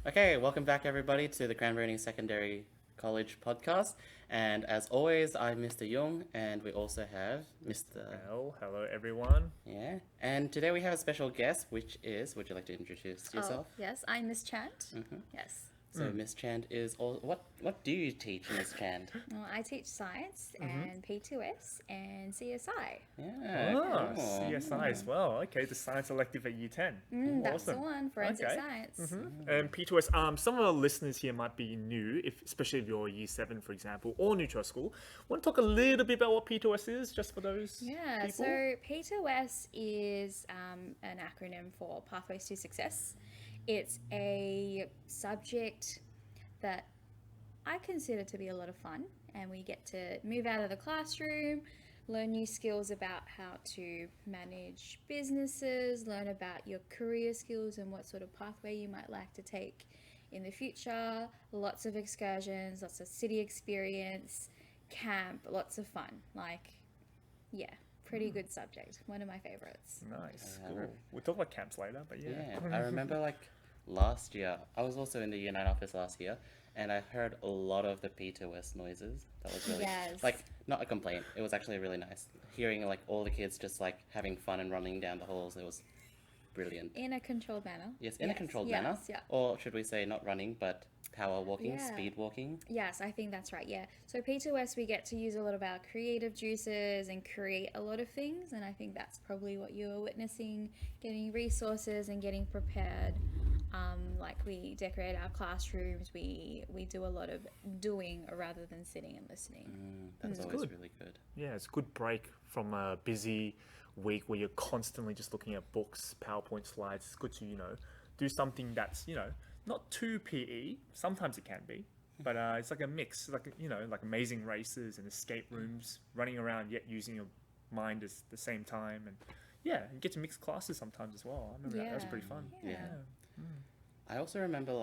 Okay, welcome back everybody to the Cranberry Secondary College podcast. And as always, I'm Mr. Young, and we also have Mr. Hello everyone. Yeah. And today we have a special guest, which is, would you like to introduce yourself? Oh, yes, I'm Miss Chant. Yes. So Miss Chand is what do you teach, Miss Chand? Well, I teach science and P2S and CSI. Yeah. Oh, cool. CSI as well. Okay, the science elective at Year 10. That's the Awesome. one, forensic Okay. science. And P2S, some of our listeners here might be new, especially if you're Year 7, for example, or new to our school. Want to talk a little bit about what P2S is, just for those Yeah, people? so P2S is an acronym for Pathways to Success. It's a subject that I consider to be a lot of fun, and we get to move out of the classroom, learn new skills about how to manage businesses, learn about your career skills and what sort of pathway you might like to take in the future. Lots of excursions, lots of city experience, camp, lots of fun. Pretty good subject. One of my favorites. Nice, Yeah. cool. We'll talk about camps later, but yeah. Yeah. I remember last year, I was also in the Year 9 office last year, and I heard a lot of the P2S noises. That was really Yes. not a complaint. It was actually really nice hearing all the kids just having fun and running down the halls. It was brilliant. In a controlled manner. Yes, in a controlled manner. Yeah. Or should we say not running, but power walking, Yeah. speed walking? Yes, I think that's right. Yeah. So P2S, we get to use a lot of our creative juices and create a lot of things, and I think that's probably what you were witnessing, getting resources and getting prepared. We decorate our classrooms. We do a lot of doing rather than sitting and listening. That's always good. really good. Yeah, it's a good break from a busy week where you're constantly just looking at books, PowerPoint slides. It's good to, do something that's, not too PE. Sometimes it can be, but it's like a mix, like amazing races and escape rooms, running around yet using your mind at the same time. And yeah, you get to mix classes sometimes as well. I remember that was pretty fun. Yeah. I also remember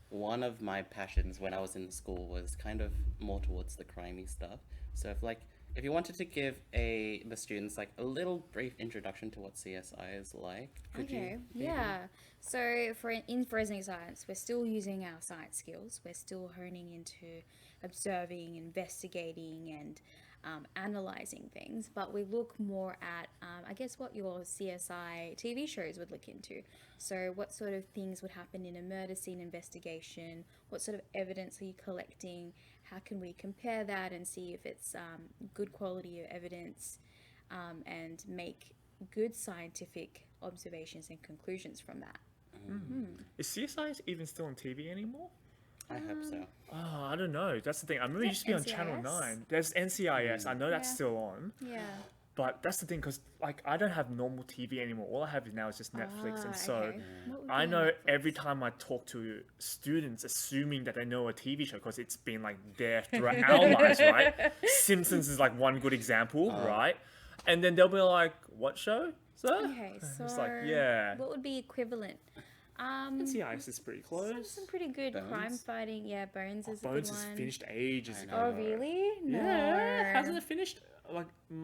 one of my passions when I was in school was kind of more towards the crimey stuff. So if you wanted to give the students a little brief introduction to what CSI is like, could you? Yeah. So in forensic science, we're still using our science skills. We're still honing into observing, investigating, and analyzing things, but we look more at, I guess, what your CSI TV shows would look into. So what sort of things would happen in a murder scene investigation? What sort of evidence are you collecting? How can we compare that and see if it's good quality of evidence, and make good scientific observations and conclusions from that? Is CSI even still on TV anymore? I hope so. Oh, I don't know. That's the thing. I remember it used to be on Channel NCIS? 9. There's NCIS. I know that's Yeah. still on. Yeah. But that's the thing, because I don't have normal TV anymore. All I have now is just Netflix, and so Okay. What would I be know Netflix? every time I talk to students, assuming that they know a TV show because it's been there throughout our lives, right? Simpsons is one good example, right? And then they'll be like, "What show, sir?" Okay, so It's yeah. what would be equivalent? NCIS is pretty close. Some pretty good Bones? crime fighting. Yeah, Bones is a Bones good is one. finished ages ago. Oh, really? No. Yeah, hasn't it finished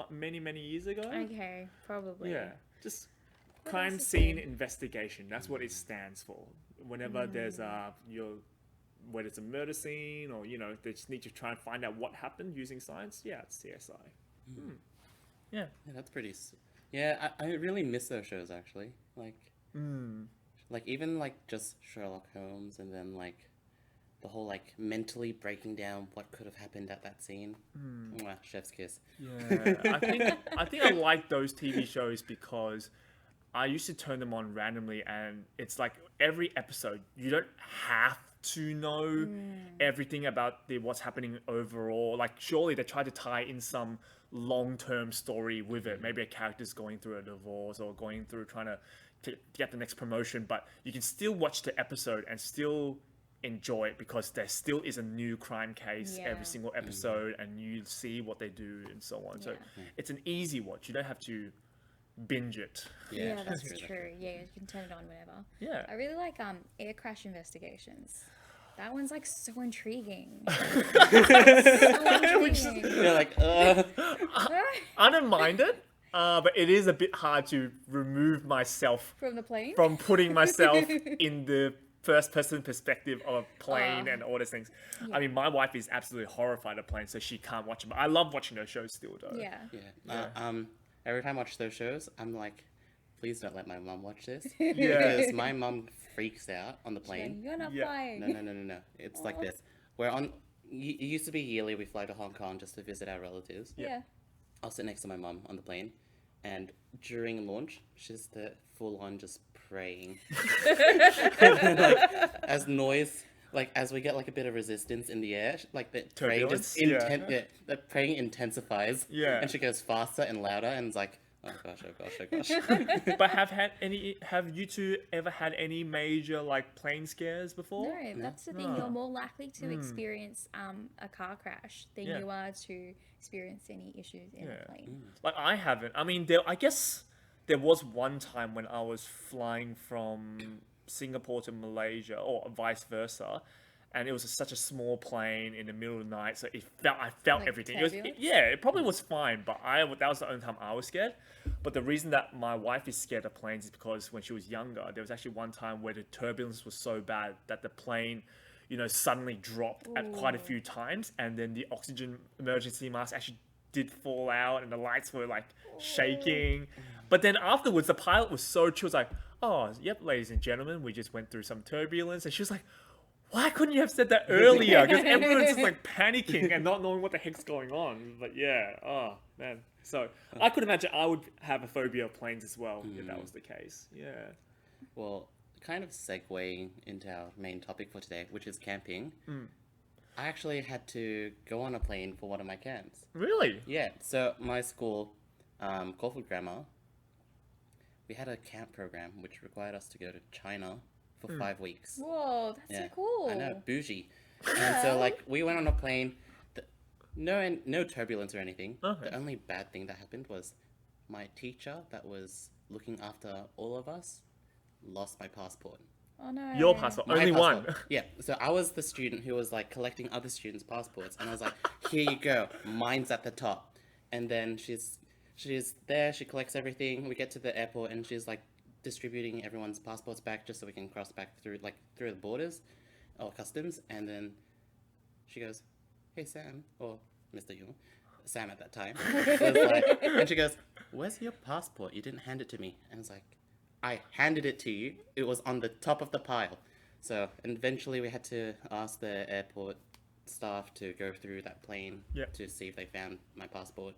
many years ago? Okay, probably. Yeah, just What crime else is scene there? investigation. That's what it stands for. Whenever there's whether it's a murder scene or they just need to try and find out what happened using science. Yeah, it's CSI. Yeah. Yeah, that's pretty. Yeah, I really miss those shows actually. Even just Sherlock Holmes, and then the whole mentally breaking down what could have happened at that scene. Mwah, chef's kiss. Yeah, I think I like those TV shows because I used to turn them on randomly, and it's every episode you don't have to know everything about what's happening overall. Surely they try to tie in some long-term story with it. Maybe a character's going through a divorce or going through trying to get the next promotion, but you can still watch the episode and still enjoy it because there still is a new crime case Yeah. every single episode, and you see what they do and so on. So Yeah. it's an easy watch. You don't have to binge it. Yeah, that's true, true. Yeah, you can turn it on whenever. Yeah. I really like air crash investigations. That one's so intriguing. You're I don't mind it. But it is a bit hard to remove myself From the plane? from putting myself in the first-person perspective of a plane Oh. and all those things. Yeah. I mean, my wife is absolutely horrified of planes, so she can't watch them. But I love watching those shows still, though. Yeah. Yeah. Every time I watch those shows, I'm like, please don't let my mum watch this. Yeah. Because my mum freaks out on the plane. You're not Yeah. flying. No. It's like this. We're on. It used to be yearly. We fly to Hong Kong just to visit our relatives. Yeah. I'll sit next to my mum on the plane, and during launch, she's the full on just praying. And then, like, as noise, like as we get like a bit of resistance in the air, like the praying just Turbulence? Yeah. the praying intensifies. Yeah. And she goes faster and louder, and it's like, oh gosh. But have you two ever had any major like plane scares before? No, that's the thing. You're more likely to experience a car crash than Yeah. you are to experience any issues in a plane. Like I haven't. I mean, I guess there was one time when I was flying from Singapore to Malaysia, or vice versa, and it was such a small plane in the middle of the night, so I felt Like everything. turbulence? It probably was fine, but that was the only time I was scared. But the reason that my wife is scared of planes is because when she was younger, there was actually one time where the turbulence was so bad that the plane, suddenly dropped at quite a few times, and then the oxygen emergency mask actually did fall out, and the lights were like shaking. But then afterwards, the pilot was so chill. Was like, "Oh, yep, ladies and gentlemen, we just went through some turbulence," and she was like, why couldn't you have said that earlier? Because everyone's just like panicking and not knowing what the heck's going on. But yeah, oh man. So I could imagine I would have a phobia of planes as well if that was the case. Yeah. Well, kind of segueing into our main topic for today, which is camping. I actually had to go on a plane for one of my camps. Really? Yeah, so my school, Caulfield Grammar, we had a camp program which required us to go to China for 5 weeks. Whoa, that's so cool. I know, bougie. And so, like, we went on a plane. No turbulence or anything. Okay. The only bad thing that happened was my teacher that was looking after all of us lost my passport. Oh no. Your passport, My only passport. one. Yeah, so I was the student who was like collecting other students' passports, and I was like, "Here you go, mine's at the top." And then she's there. She collects everything. We get to the airport, and she's like distributing everyone's passports back just so we can cross back through the borders or customs. And then she goes, "Hey Sam," or Mr. Yung, Sam at that time, was like, and she goes, "Where's your passport? You didn't hand it to me." And it's like, I handed it to you. It was on the top of the pile. So, and eventually we had to ask the airport staff to go through that plane to see if they found my passport.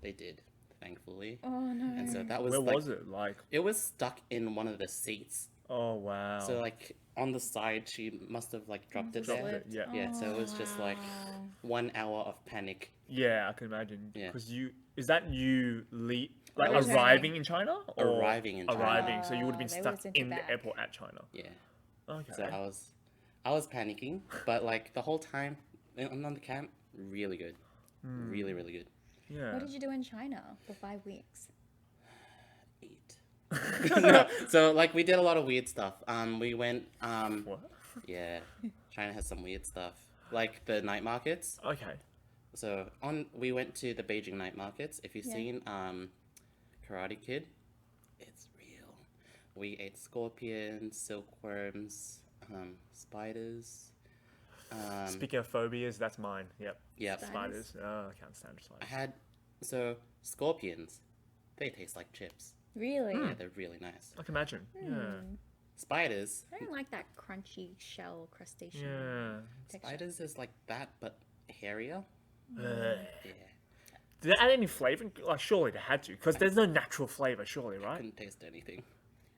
They did, thankfully. Oh no. And so that was Where like, was it? Like, it was stuck in one of the seats. oh wow. So like on the side, she must have like dropped it Dropped there. it, yeah. Yeah, so it was just like 1 hour of panic. Yeah, I can imagine. Yeah. Because is that you like was arriving in China? Or Arriving in China. Arriving, so you would have been they stuck would've sent you in back. the airport at China. Yeah. Okay. So I was panicking, but like the whole time on the camp, really good. Really, really good. Yeah. What did you do in China for 5 weeks? Eat. No, so like we did a lot of weird stuff. We went What? yeah, China has some weird stuff. Like the night markets. Okay. So we went to the Beijing night markets. If you've Yeah. seen Karate Kid, it's real. We ate scorpions, silkworms, spiders. Speaking of phobias, that's mine. Yep. Yeah, Spiders. Oh, I can't stand I spiders. had scorpions. They taste like chips. Really? Yeah, they're really nice. I can imagine. Spiders. I don't like that crunchy shell crustacean Yeah. texture. Spiders is like that, but hairier. Yeah. Yeah, Did they add any flavor? Like, surely they had to, because there's no natural flavor, surely, right? couldn't taste anything.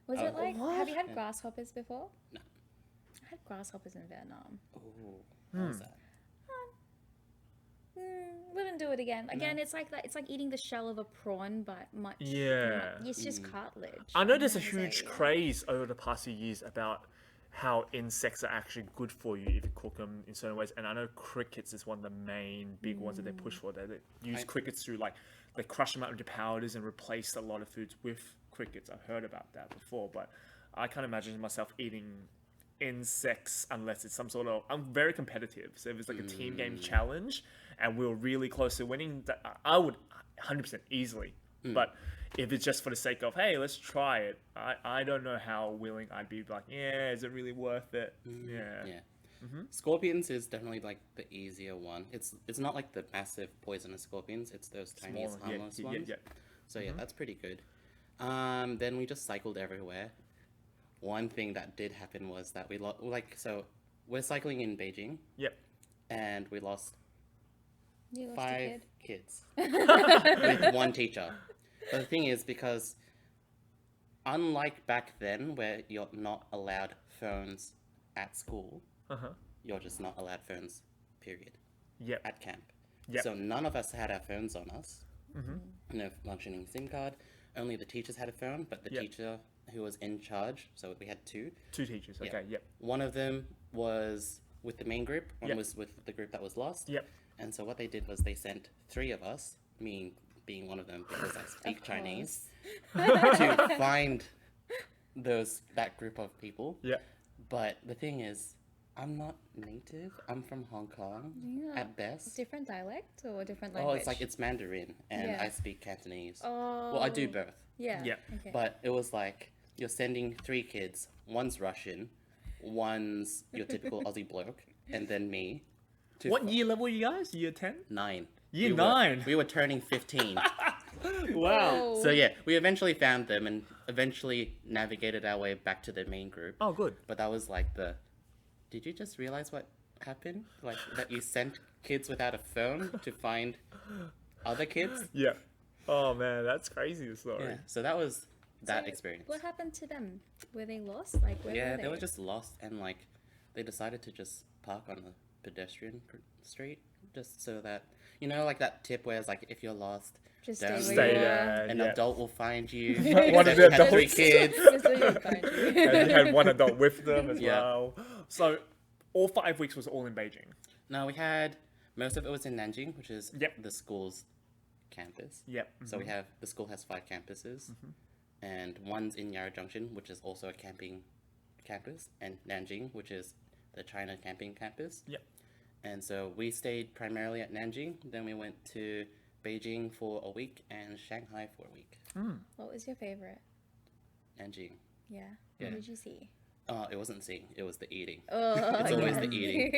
Was it like, what? have you had grasshoppers before? No. I had grasshoppers in Vietnam. Oh, how was that? Wouldn't do it again. Again, it's like that. It's like eating the shell of a prawn, but much. Yeah. It's just cartilage. I know there's a So, huge yeah. craze over the past few years about how insects are actually good for you if you cook them in certain ways. And I know crickets is one of the main big ones that they push for. They use crickets to they crush them out into powders and replace a lot of foods with crickets. I've heard about that before, but I can't imagine myself eating insects unless it's some sort of. I'm very competitive, so if it's like a team game challenge and we're really close to winning, that I would 100% easily But if it's just for the sake of, hey, let's try it, I don't know how willing I'd be like, yeah, is it really worth it? Yeah. Yeah. Scorpions is definitely like the easier one. It's not like the massive poisonous scorpions. It's those tiny Smaller, harmless yeah, ones. yeah. So yeah, that's pretty good. Then we just cycled everywhere. One thing that did happen was that we so we're cycling in Beijing Yep. and we lost You lost a 5 kid. kids with one teacher. But the thing is, because unlike back then where you're not allowed phones at school, you're just not allowed phones, period, Yep. at camp. Yep. So none of us had our phones on us. No functioning SIM card. Only the teachers had a phone, but the Yep. teacher who was in charge, so we had 2. 2 teachers. Yeah. Okay. Yep. One of them was with the main group, one Yep. was with the group that was lost. Yep. And so what they did was they sent 3 of us, me being one of them because I speak Of Chinese, to find that group of people. Yep. But the thing is, I'm not native. I'm from Hong Kong Yeah. at best. Different dialect or different Oh, language? it's Mandarin, and Yeah. I speak Cantonese. Oh. Well, I do both. Yeah. Yeah. Okay. But it was like you're sending 3 kids. One's Russian, one's your typical Aussie bloke, and then me. To What year level are you guys? Year 10? 9. Year We 9? We were turning 15. Wow. Oh. So yeah, we eventually found them and eventually navigated our way back to the main group. Oh, good. But that was like did you just realize what happened? Like that you sent kids without a phone to find other kids? Yeah. Oh man, that's crazy. The story. Yeah. So that was that So experience. What happened to them? Were they lost? Like, where Yeah, were they they? were just lost and like they decided to just park on the pedestrian street just so that like that tip where it's like if you're lost, Just don't stay Stay where you there. are. an yeah. adult will find you. One of Except the you had 3 adults. kids. Just so you'll find you. And you had one adult with them as Yeah. well. So all 5 weeks was all in Beijing. No, we had most of it was in Nanjing, which is Yep. the school's campus. Yep. So the school has 5 campuses, and one's in Yarra Junction, which is also a camping campus, and Nanjing, which is the China camping campus. Yep. And so we stayed primarily at Nanjing. Then we went to Beijing for a week and Shanghai for a week. What was your favorite? Nanjing. Yeah. Yeah. What did you see? It wasn't seeing; it was the eating. Oh, It's always the eating.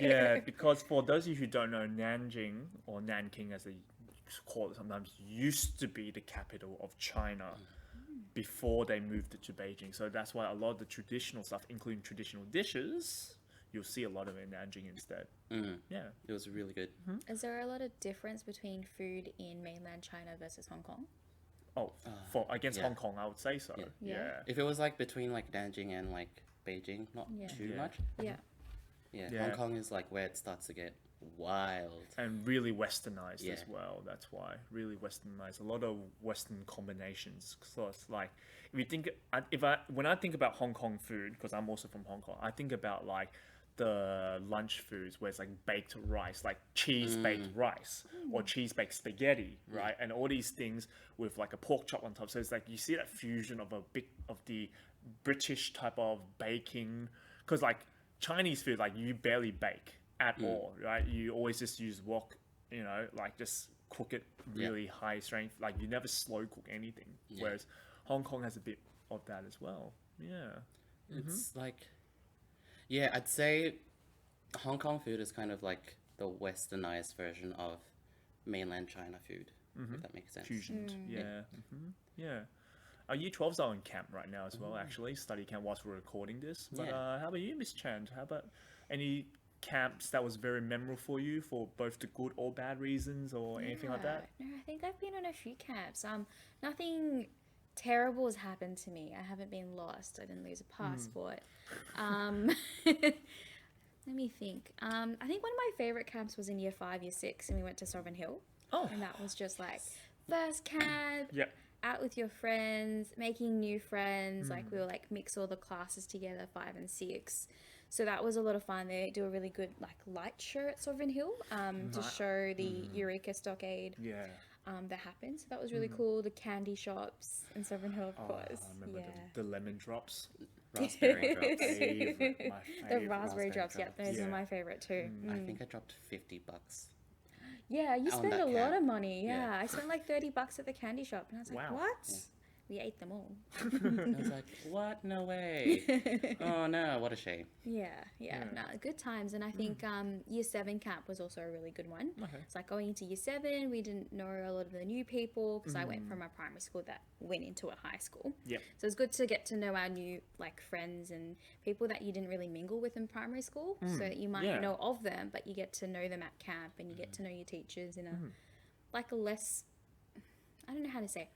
Yeah, because for those of you who don't know, Nanjing or Nanking as they call it sometimes used to be the capital of China before they moved it to Beijing. So that's why a lot of the traditional stuff, including traditional dishes, you'll see a lot of it in Nanjing instead. Yeah. It was really good. Is there a lot of difference between food in mainland China versus Hong Kong? Oh, for against yeah. Hong Kong, I would say so. Yeah. Yeah. If it was like between like Nanjing and like Beijing, not Yeah. too Yeah. much. Yeah. Yeah, Yeah. Hong Kong is like where it starts to get wild. And really westernized Yeah. as well. That's why really westernized. A lot of Western combinations. So it's like if you think, when I think about Hong Kong food, because I'm also from Hong Kong, I think about like the lunch foods where it's like baked rice, like cheese baked rice or cheese baked spaghetti, right? And all these things with like a pork chop on top. So it's like you see that fusion of the British type of baking, because like Chinese food, like you barely bake at all, right? You always just use wok, like just cook it really high strength. Like you never slow cook anything. Whereas Hong Kong has a bit of that as well. Yeah. It's like, yeah, I'd say Hong Kong food is kind of like the westernized version of mainland China food, if that makes sense. Fusioned. Yeah. Yeah. Our Year 12s are in camp right now as well, actually, study camp whilst we're recording this. But Yeah. how about you, Miss Chan? How about any camps that was very memorable for you for both the good or bad reasons or anything like that? No, I think I've been on a few camps. Nothing terrible has happened to me. I haven't been lost. I didn't lose a passport. Let me think. I think one of my favorite camps was in year 5, year 6, and we went to Sovereign Hill. Oh. And that was just like first camp, Yep. out with your friends, making new friends. Like we were like mix all the classes together, 5 and 6. So that was a lot of fun. They do a really good like light show at Sovereign Hill to show the Eureka Stockade Yeah. that happened. So that was really cool. The candy shops in Sovereign Hill, of course. I remember Yeah. the lemon drops. Raspberry drops. Favorite, my The favorite. raspberry drops, yeah, those Yeah. are my favorite too. I think I dropped $50. Yeah, you on spend that a lot camp. of money. Yeah. Yeah. I spent like $30 at the candy shop, and I was like, Wow. what? Yeah. We ate them all. I was like, what? No way. Oh no, what a shame. Yeah, no, good times. And I think year 7 camp was also a really good one. Okay. It's like going into year 7, we didn't know a lot of the new people because I went from a primary school that went into a high school. Yep. So it's good to get to know our new like friends and people that you didn't really mingle with in primary school. So that you might Yeah. know of them, but you get to know them at camp and you get to know your teachers in a like a less, I don't know how to say,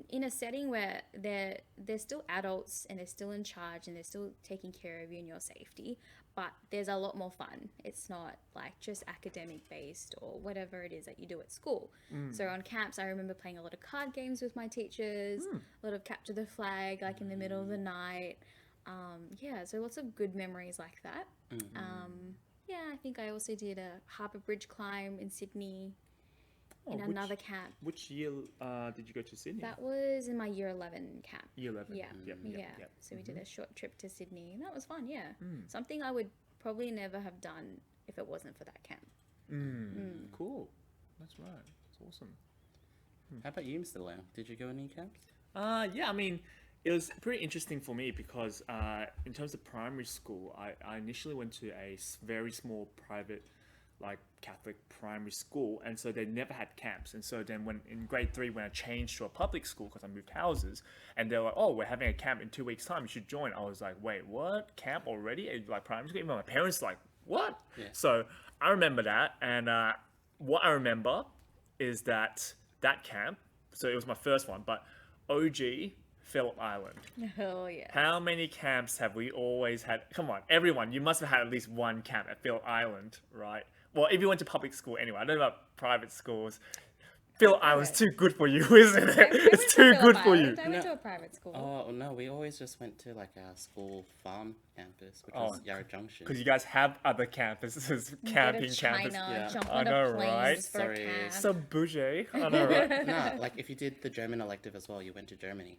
in a setting where they're still adults and they're still in charge and they're still taking care of you and your safety, but there's a lot more fun. It's not like just academic based or whatever it is that you do at school. So on camps, I remember playing a lot of card games with my teachers, a lot of capture the flag, like in the middle of the night. So lots of good memories like that. I think I also did a Harbour Bridge climb in Sydney. In another camp. Which year did you go to Sydney? That was in my year 11 camp. Year 11. Yeah. Yep. So we did a short trip to Sydney, and that was fun. Yeah. Something I would probably never have done if it wasn't for that camp. Cool. That's right. That's awesome. How about you, Mr. Lau? Did you go any camps? Yeah, I mean, it was pretty interesting for me because in terms of primary school, I initially went to a very small private like Catholic primary school, and so they never had camps. And so then when in grade 3, when I changed to a public school because I moved houses, and they're like, oh, we're having a camp in 2 weeks time, you should join. I was like, wait, what? Camp already? And like primary school? Even my parents like, what? Yeah. So I remember that, and what I remember is that camp, so it was my first one, but OG Phillip Island. Oh yeah. How many camps have we always had? Come on, everyone, you must have had at least one camp at Phillip Island, right? Well, if you went to public school anyway, I don't know about private schools. Phillip Island's too good for you, isn't it? It's too good for you. I went to a private school. Oh no, we always just went to like our school farm campus, which was Yarra Junction. Because you guys have other campuses, camping China, campus. Yeah. jump I on know, a plane right? for Sorry. a camp. So bougie. I know, right? No, like if you did the German elective as well, you went to Germany.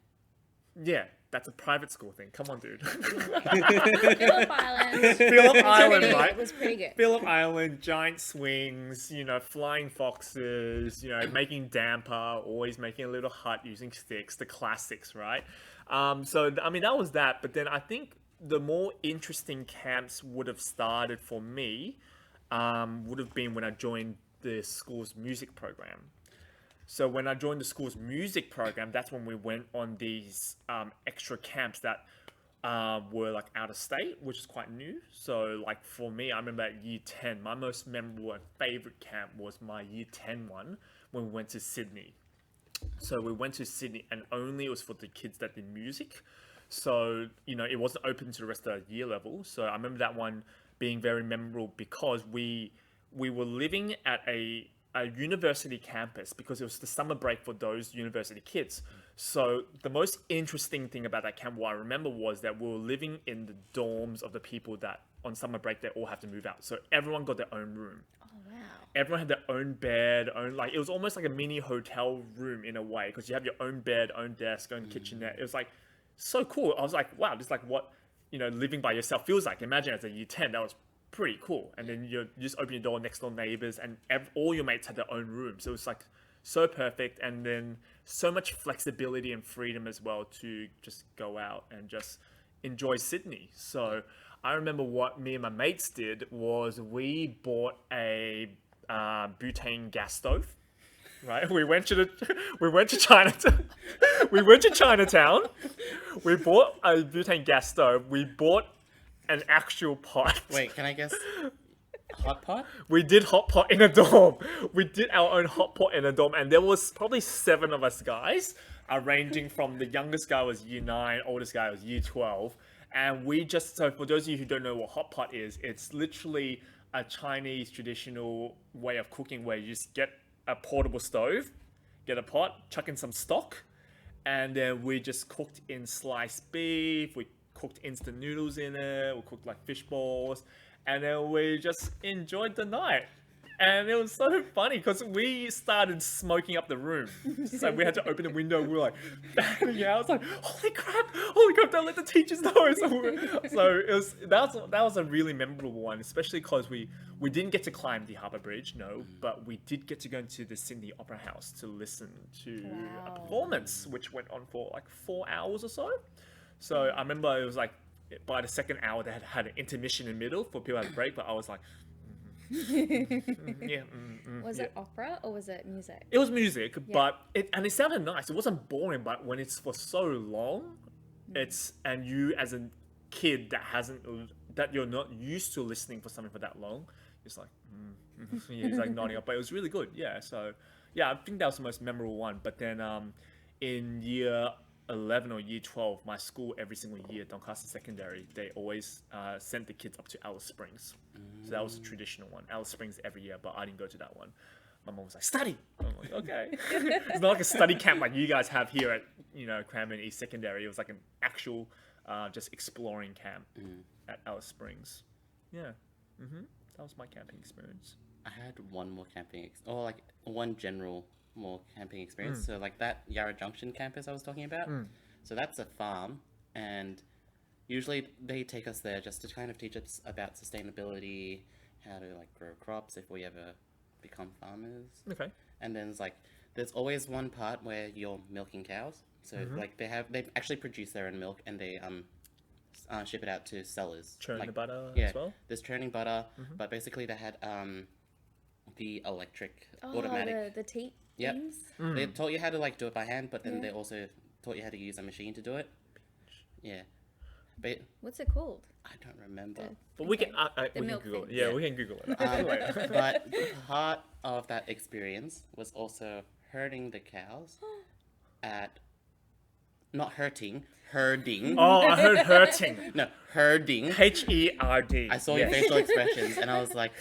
Yeah, that's a private school thing. Come on, dude. Phillip Island. Phillip Island, right? It was pretty good. Phillip Island, giant swings, flying foxes, making damper, always making a little hut using sticks, the classics, right? So, I mean, that was that. But then I think the more interesting camps would have started for me would have been when I joined the school's music program. So when I joined the school's music program, that's when we went on these extra camps that were like out of state, which is quite new. So like for me, I remember at year 10, my most memorable and favorite camp was my year 10 one when we went to Sydney. So we went to Sydney and only it was for the kids that did music. So, it wasn't open to the rest of the year level. So I remember that one being very memorable because we were living at a university campus because it was the summer break for those university kids. So the most interesting thing about that camp, what I remember was that we were living in the dorms of the people that on summer break, they all have to move out. So everyone got their own room. Oh wow. Everyone had their own bed, it was almost like a mini hotel room in a way because you have your own bed, own desk, own kitchenette. It was like so cool. I was like, wow, this is like what, living by yourself feels like. Imagine as a year 10, that was pretty cool. And then you just open your door, next door neighbors, and all your mates had their own room. So it was like so perfect, and then so much flexibility and freedom as well to just go out and just enjoy Sydney. So I remember what me and my mates did was we bought a butane gas stove. Right, we went to Chinatown. We bought a butane gas stove. We bought an actual pot. Wait, can I guess? Hot pot? We did hot pot in a dorm. We did our own hot pot in a dorm, and there was probably 7 of us guys, ranging from the youngest guy was year 9, oldest guy was year 12, and so for those of you who don't know what hot pot is, it's literally a Chinese traditional way of cooking where you just get a portable stove, get a pot, chuck in some stock, and then we just cooked in sliced beef, we cooked instant noodles in it, we cooked like fish balls, and then we just enjoyed the night. And it was so funny because we started smoking up the room. So we had to open the window. We were like banging out. It's like, holy crap, don't let the teachers know. So that was a really memorable one, especially because we didn't get to climb the Harbour Bridge, no, but we did get to go into the Sydney Opera House to listen to a performance, which went on for like 4 hours or so. So I remember it was like, by the second hour, they had an intermission in the middle for people to have a break, but I was like, Was it opera or was it music? it was music, but it sounded nice. It wasn't boring, but when it's for so long, and you as a kid that you're not used to listening for something for that long, it's like, it's like nodding up. But it was really good, yeah. So yeah, I think that was the most memorable one. But then in year 11 or year 12, my school every single year, Doncaster Secondary, they always sent the kids up to Alice Springs. So that was a traditional one. Alice Springs every year, but I didn't go to that one. My mom was like, study! I'm like, okay. It's not like a study camp like you guys have here at, Cranbourne East Secondary. It was like an actual just exploring camp at Alice Springs. Yeah. That was my camping experience. I had one more one general more camping experience. So like that Yarra Junction campus I was talking about. So that's a farm, and usually they take us there just to kind of teach us about sustainability, how to like grow crops if we ever become farmers. Okay. And then there's always one part where you're milking cows. So like they actually produce their own milk, and they ship it out to sellers. Churn like, the butter yeah, as well? there's churning butter, but basically they had the electric automatic. The teat Yep. things. They taught you how to like do it by hand, but then they also taught you how to use a machine to do it. Yeah. But What's it called? I don't remember. But we can The we can milk Google it. thing. Yeah, we can Google it. But part of that experience was also herding the cows at not herding. Oh, I heard hurting. No, herding. Herd. I saw your facial expressions and I was like,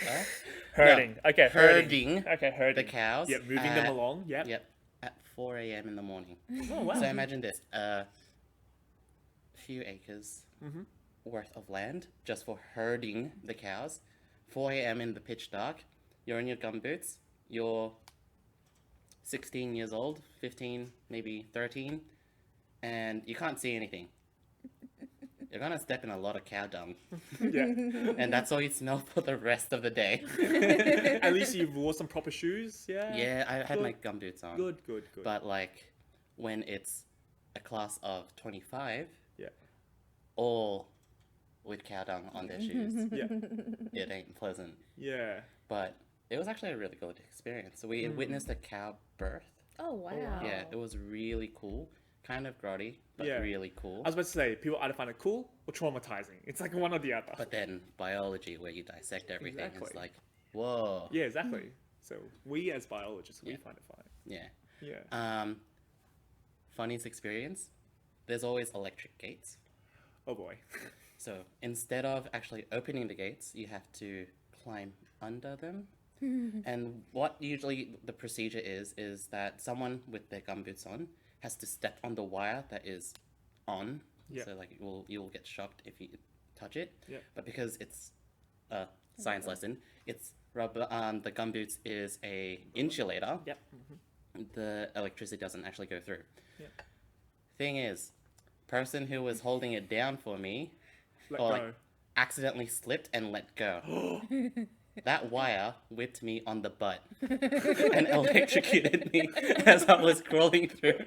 Herding. No, Okay, herding. Okay, herding. The cows. Yeah, moving them along. Yep. Yep. At 4 a.m. in the morning. Oh, wow. So imagine this: few acres worth of land just for herding the cows. 4 a.m. in the pitch dark. You're in your gumboots. You're 16 years old, 15, maybe 13, and you can't see anything. You're gonna step in a lot of cow dung. Yeah. And that's all you smell for the rest of the day. At least you wore some proper shoes. Yeah. Yeah, I had my gumboots on. Good. But like, when it's a class of 25, Yeah. all with cow dung on their shoes, Yeah. it ain't pleasant. Yeah. But it was actually a really good experience. So we witnessed a cow birth. Oh wow. Yeah, it was really cool. Kind of grotty, but Yeah. really cool. I was about to say, people either find it cool or traumatizing. It's like one or the other. But then biology, where you dissect everything, is Exactly. like, whoa. Yeah, exactly. So we as biologists, we find it fine. Yeah. Yeah. Funniest experience, there's always electric gates. Oh boy. So instead of actually opening the gates, you have to climb under them. And what usually the procedure is that someone with their gumboots on has to step on the wire that is on. Yeah. So like you will get shocked if you touch it. Yeah. But because it's a science lesson, it's rubber. The gumboots is a insulator. Yep. The electricity doesn't actually go through. Yeah. Thing is, person who was holding it down for me, Let or go. like accidentally slipped and let go. That wire whipped me on the butt and electrocuted me as I was crawling through.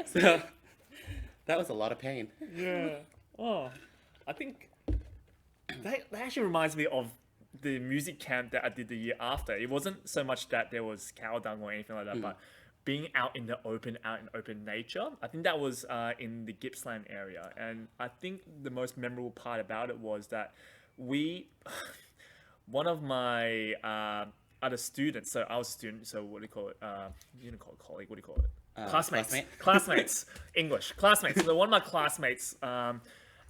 So that was a lot of pain. Yeah. Oh, I think that actually reminds me of the music camp that I did the year after. It wasn't so much that there was cow dung or anything like that, but being out in open nature. I think that was in the Gippsland area, and I think the most memorable part about it was that one of my other students. So I was a student. So what do you call it? You don't call it colleague. What do you call it? Classmates. Classmate? Classmates. English. Classmates. So one of my classmates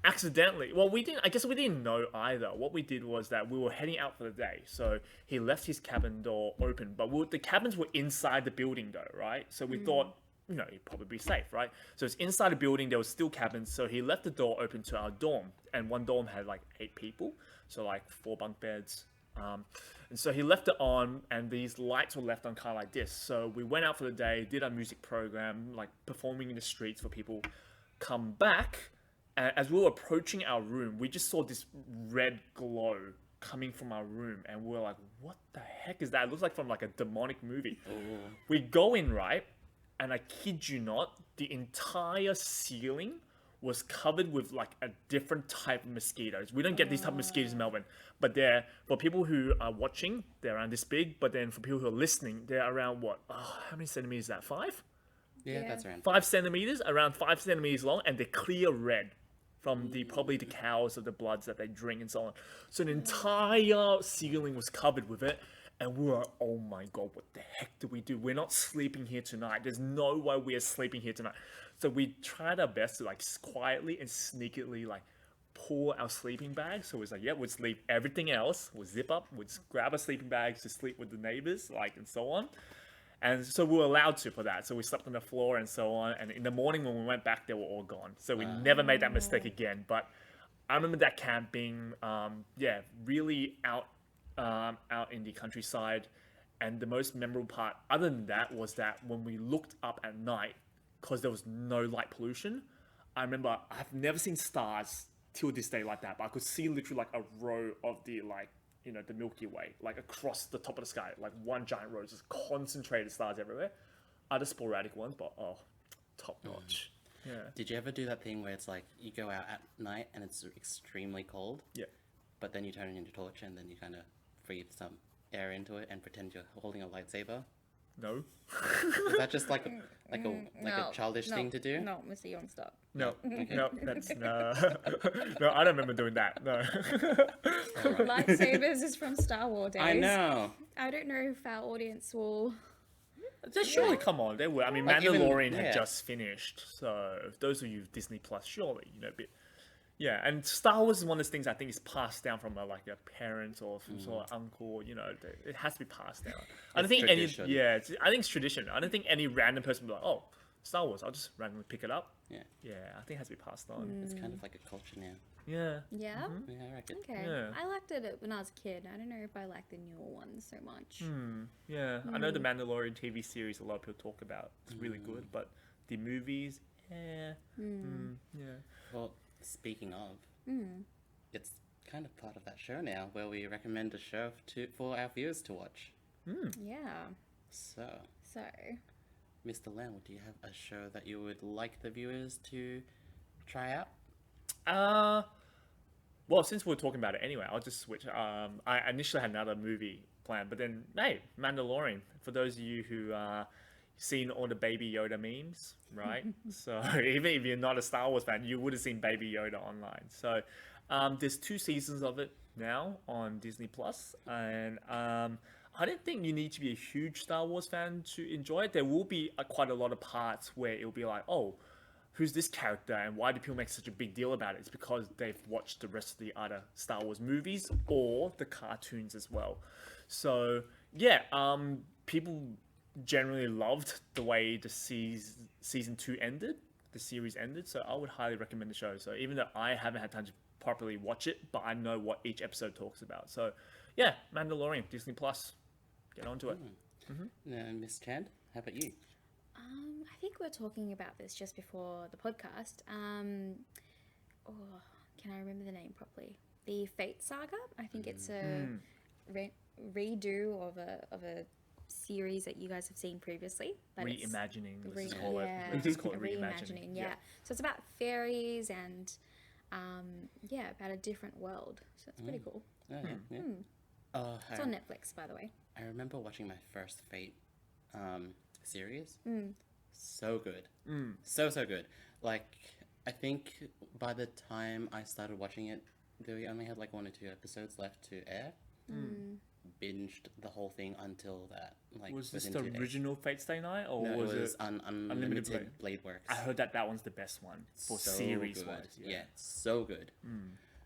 accidentally, well, I guess we didn't know either. What we did was that we were heading out for the day. So he left his cabin door open, but the cabins were inside the building though, right? So we thought, he'd probably be safe, right? So it's inside the building. There was still cabins. So he left the door open to our dorm, and one dorm had like 8 people. So like 4 bunk beds, And so he left it on, and these lights were left on kind of like this. So we went out for the day, did our music program, like performing in the streets for people. Come back, and as we were approaching our room, we just saw this red glow coming from our room, and we were like, what the heck is that? It looks like from like a demonic movie. We go in, right? And I kid you not, the entire ceiling was covered with like a different type of mosquitoes. We don't get these type of mosquitoes in Melbourne, but they're, for people who are watching, they're around this big, but then for people who are listening, they're around what? Oh, how many centimeters is that? 5? Yeah, that's around 5 centimeters, around 5 centimeters long, and they're clear red from probably the cows of the bloods that they drink and so on. So the entire ceiling was covered with it. And we were like, oh my God, what the heck do we do? We're not sleeping here tonight. There's no way we are sleeping here tonight. So we tried our best to like quietly and sneakily like pull our sleeping bags. So it was like, yeah, we'd sleep everything else. We'd zip up, we'd grab our sleeping bags to sleep with the neighbors, like, and so on. And so we were allowed to for that. So we slept on the floor and so on. And in the morning when we went back, they were all gone. So we never made that mistake again. But I remember that camp being, really out in the countryside, and the most memorable part other than that was that when we looked up at night, because there was no light pollution, I remember I've never seen stars till this day like that, but I could see literally like a row of the the Milky Way like across the top of the sky, like one giant row, just concentrated stars everywhere. Other sporadic ones, but top notch. Yeah. Did you ever do that thing where it's like you go out at night and it's extremely cold, Yeah. but then you turn it into torch and then you kind of breathe some air into it and pretend you're holding a lightsaber? No. Is that just like a childish thing to do? No, Mr. Young, stop. No. No. That's no. No, I don't remember doing that. No. Lightsabers is from Star Wars days. I know. I don't know if our audience will. They surely come on. They will. I mean, Like even- Mandalorian yeah. had just finished, so those of you with Disney Plus, surely a bit. Yeah, and Star Wars is one of those things I think is passed down from a parent or from sort of uncle. It has to be passed down. I don't think tradition. I think it's tradition. I don't think any random person will be like, oh, Star Wars, I'll just randomly pick it up. Yeah. Yeah, I think it has to be passed on. It's kind of like a culture now. Yeah. Yeah. Yeah, I reckon. Okay. Yeah. I liked it when I was a kid. I don't know if I like the newer ones so much. Yeah, I know the Mandalorian TV series a lot of people talk about. It's really good, but the movies, yeah. Well, speaking of, it's kind of part of that show now where we recommend a show for our viewers to watch. Yeah. So, So, Mr. Lam, do you have a show that you would like the viewers to try out? Well, since we're talking about it anyway, I'll just switch. I initially had another movie planned, but then, hey, Mandalorian. For those of you who seen all the Baby Yoda memes, right? So even if you're not a Star Wars fan, you would have seen Baby Yoda online. So there's 2 seasons of it now on Disney Plus, and I don't think you need to be a huge Star Wars fan to enjoy it. There will be quite a lot of parts where it'll be like, oh, who's this character and why do people make such a big deal about it? It's because they've watched the rest of the other Star Wars movies or the cartoons as well. So yeah, people generally loved the way the season 2 ended, the series ended. So I would highly recommend the show. So even though I haven't had time to properly watch it, but I know what each episode talks about. So yeah, Mandalorian, Disney Plus, get onto it. Miss Chand, how about you? I think we were talking about this just before the podcast. Can I remember the name properly? The Fate Saga. I think it's a redo of a series that you guys have seen previously. But Reimagining. Let's it's, call it. yeah, Let's just call it reimagining. Yeah. So it's about fairies and about a different world. So it's pretty cool. Oh, yeah. It's on Netflix, by the way. I remember watching my first Fate series. So good. So good. Like, I think by the time I started watching it, we only had like 1 or 2 episodes left to air. Binged the whole thing until that. Like, Was this within the 2 days. original Fate Stay Night, or No, was it was it? Unlimited Blade Works. I heard that one's the best one for So series good. wise. Yeah, so good.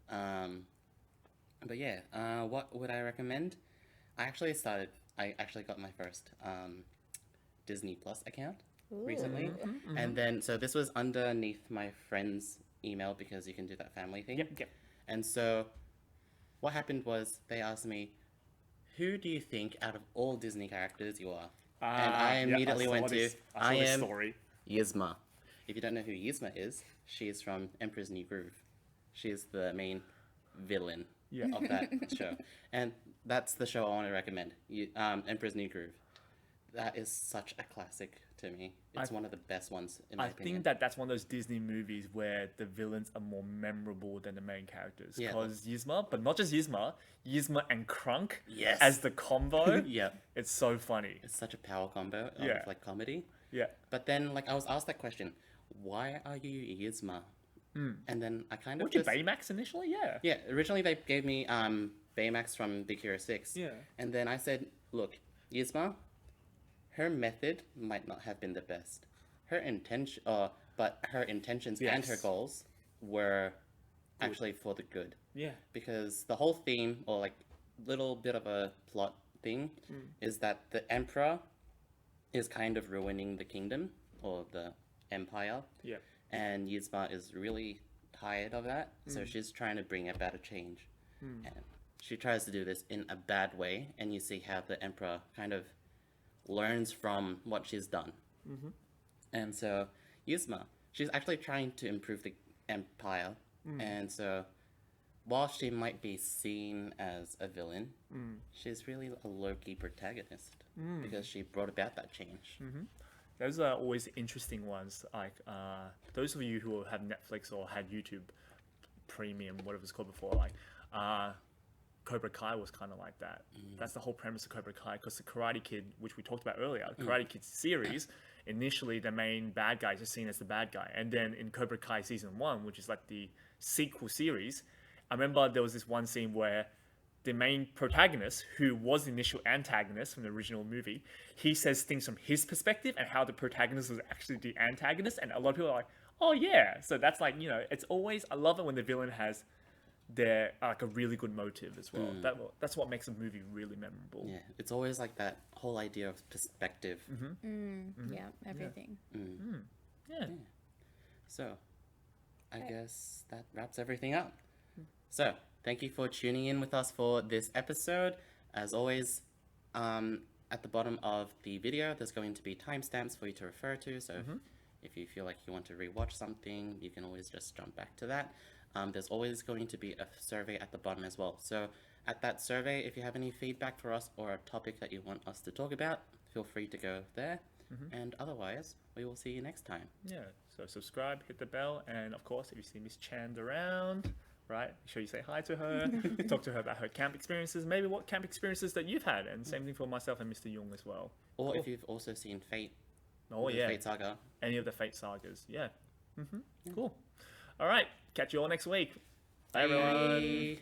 But yeah, what would I recommend? I actually got my first Disney Plus account recently. And then, so this was underneath my friend's email because you can do that family thing. Yep. And so what happened was they asked me, who do you think out of all Disney characters you are? And I Yeah, immediately went to, I I saw this am story. Yzma. If you don't know who Yzma is, she is from Emperor's New Groove. She is the main villain Yeah. of that show. And that's the show I want to recommend. Emperor's New Groove. That is such a classic to me. It's one of the best ones in my I opinion. think that's one of those Disney movies where the villains are more memorable than the main characters. Yeah. Because Yzma, but not just Yzma, Yzma and Krunk Yes. as the combo. Yeah. It's so funny. It's such a power combo of Yeah. like comedy. Yeah. But then like I was asked that question, why are you Yzma? And then I kind of Would you just Baymax initially? Yeah. yeah. Originally they gave me Baymax from Big Hero 6. Yeah. And then I said, look, Yzma, her method might not have been the best. Her intention, but her intentions and her Yes. goals were actually for the good. Yeah. Because the whole theme, or like little bit of a plot thing, is that the emperor is kind of ruining the kingdom or the empire, Yeah. and Yzma is really tired of that, so she's trying to bring about a change. And she tries to do this in a bad way, and you see how the emperor kind of learns from what she's done. And so Yzma, she's actually trying to improve the empire, and so while she might be seen as a villain, she's really a low-key protagonist because she brought about that change. Those are always interesting ones. Like those of you who have Netflix or had YouTube Premium, whatever it's called before, like Cobra Kai was kind of like that. That's the whole premise of Cobra Kai, because the Karate Kid, which we talked about earlier, Karate Kid series, initially the main bad guy is just seen as the bad guy, and then in Cobra Kai season 1, which is like the sequel series, I remember there was this one scene where the main protagonist, who was the initial antagonist from the original movie, he says things from his perspective and how the protagonist was actually the antagonist, and a lot of people are like, oh yeah. So that's like, you know, it's always, I love it when the villain has their like a really good motive as well. That's what makes a movie really memorable. Yeah, it's always like that whole idea of perspective. Yeah, everything. Yeah. So, I guess that wraps everything up. So, thank you for tuning in with us for this episode. As always, at the bottom of the video, there's going to be timestamps for you to refer to. So, if you feel like you want to rewatch something, you can always just jump back to that. There's always going to be a survey at the bottom as well. So, at that survey, if you have any feedback for us or a topic that you want us to talk about, feel free to go there. And otherwise, we will see you next time. Yeah. So subscribe, hit the bell, and of course, if you see Miss Chand around, right, make sure you say hi to her, talk to her about her camp experiences, maybe what camp experiences that you've had, and same thing for myself and Mr. Young as well. Or if you've also seen Fate, Oh the yeah, Fate Saga. any of the Fate sagas. Yeah. Cool. All right. Catch you all next week. Bye everyone. Bye.